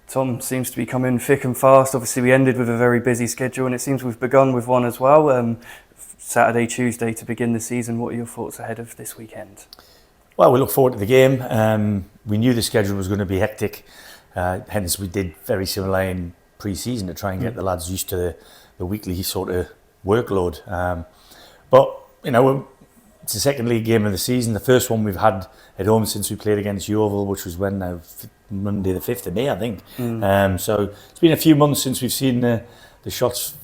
Tom, seems to be coming thick and fast. Obviously, we ended with a very busy schedule, and it seems we've begun with one as well. Saturday, Tuesday to begin the season. What are your thoughts ahead of this weekend? Well, we look forward to the game. We knew the schedule was going to be hectic, hence we did very similar in pre-season to try and get the lads used to the weekly sort of workload. But, you know, it's the second league game of the season, the first one we've had at home since we played against Yeovil, which was when now, Monday the 5th of May, I think. So it's been a few months since we've seen the Shots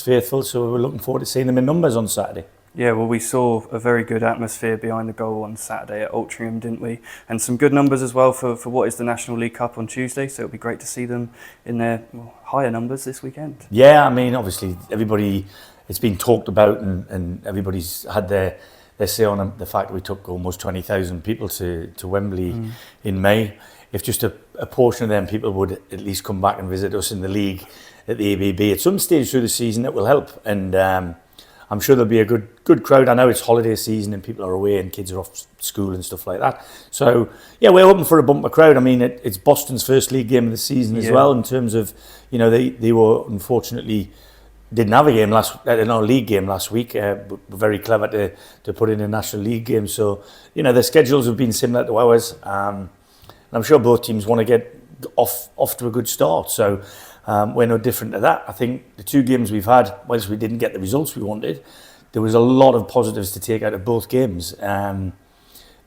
faithful, so we're looking forward to seeing them in numbers on Saturday. Yeah, well, we saw a very good atmosphere behind the goal on Saturday at Altrincham, didn't we? And some good numbers as well for what is the National League Cup on Tuesday, so it'll be great to see them in their higher numbers this weekend. Yeah, I mean, obviously, everybody, it's been talked about and everybody's had their say on the fact that we took almost 20,000 people to Wembley in May. If just a portion of them people would at least come back and visit us in the league at the EBB at some stage through the season, that will help. And I'm sure there'll be a good crowd. I know it's holiday season and people are away and kids are off school and stuff like that. So, yeah, we're hoping for a bumper crowd. I mean, it's Boston's first league game of the season as well, in terms of, you know, they were unfortunately didn't have a game league game last week. But were very clever to put in a National League game. So, you know, the schedules have been similar to ours. And I'm sure both teams want to get off to a good start. So we're no different to that. I think the two games we've had, whilst we didn't get the results we wanted, there was a lot of positives to take out of both games. The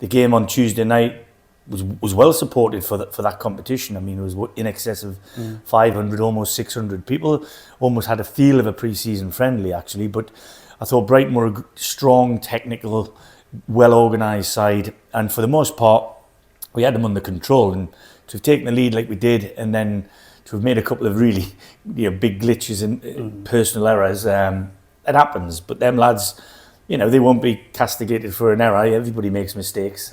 game on Tuesday night was well supported for that competition. I mean, it was in excess of 500, almost 600 people. Almost had a feel of a pre-season friendly, actually. But I thought Brighton were a strong, technical, well-organised side. And for the most part, we had them under control. And to have taken the lead like we did, and then to have made a couple of really big glitches and personal errors, it happens. But them lads, you know, they won't be castigated for an error. Everybody makes mistakes.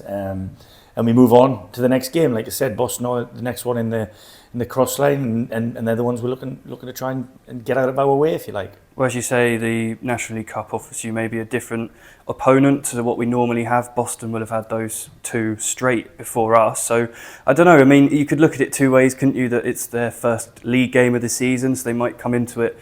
And we move on to the next game. Like I said, Boston are the next one in the cross line, and they're the ones we're looking to try and get out of our way, if you like. Well, as you say, the National League Cup offers you maybe a different opponent to what we normally have. Boston will have had those two straight before us. So, I don't know, I mean, you could look at it two ways, couldn't you? That it's their first league game of the season, so they might come into it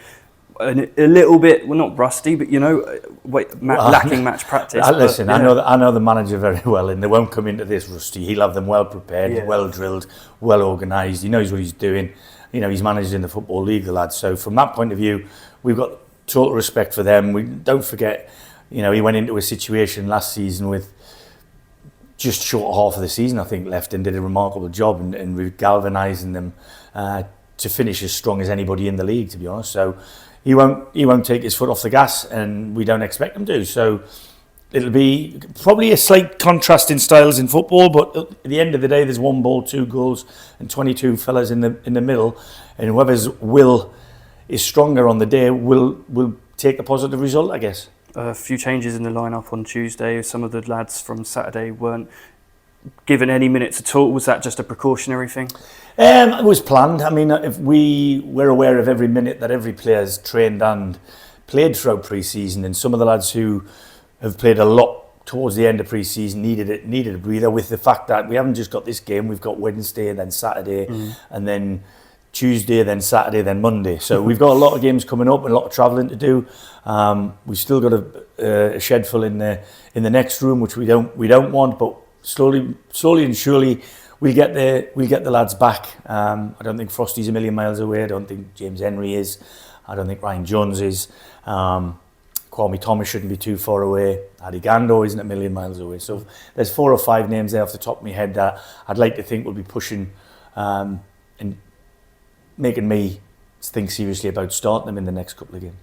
a little bit, well, not rusty, but, you know, lacking match practice. Listen, but, yeah. I know the manager very well, and they won't come into this rusty. He'll have them well prepared, well drilled, well organised. He knows what he's doing. You know, he's managed in the Football League, the lad. So from that point of view, we've got total respect for them. We don't forget, you know, he went into a situation last season with just short half of the season, I think, left, and did a remarkable job and galvanising them to finish as strong as anybody in the league, to be honest. So he won't take his foot off the gas, and we don't expect him to. So it'll be probably a slight contrast in styles in football, but at the end of the day, there's one ball, 2 goals, and 22 fellas in the middle, and whoever's will is stronger on the day will take a positive result, I guess. A few changes in the lineup on Tuesday. Some of the lads from Saturday weren't given any minutes at all. Was that just a precautionary thing? It was planned. I mean, if we're aware of every minute that every player's trained and played throughout pre-season, and some of the lads who have played a lot towards the end of pre-season needed a breather, with the fact that we haven't just got this game, we've got Wednesday and then Saturday and then Tuesday, then Saturday, then Monday. So we've got a lot of games coming up and a lot of travelling to do. We've still got a shed full in the next room, which we don't want, but slowly and surely we'll get the lads back. I don't think Frosty's a million miles away. I don't think James Henry is. I don't think Ryan Jones is. Kwame Thomas shouldn't be too far away. Adi Gando isn't a million miles away. So there's 4 or 5 names there off the top of my head that I'd like to think will be pushing and making me think seriously about starting them in the next couple of games.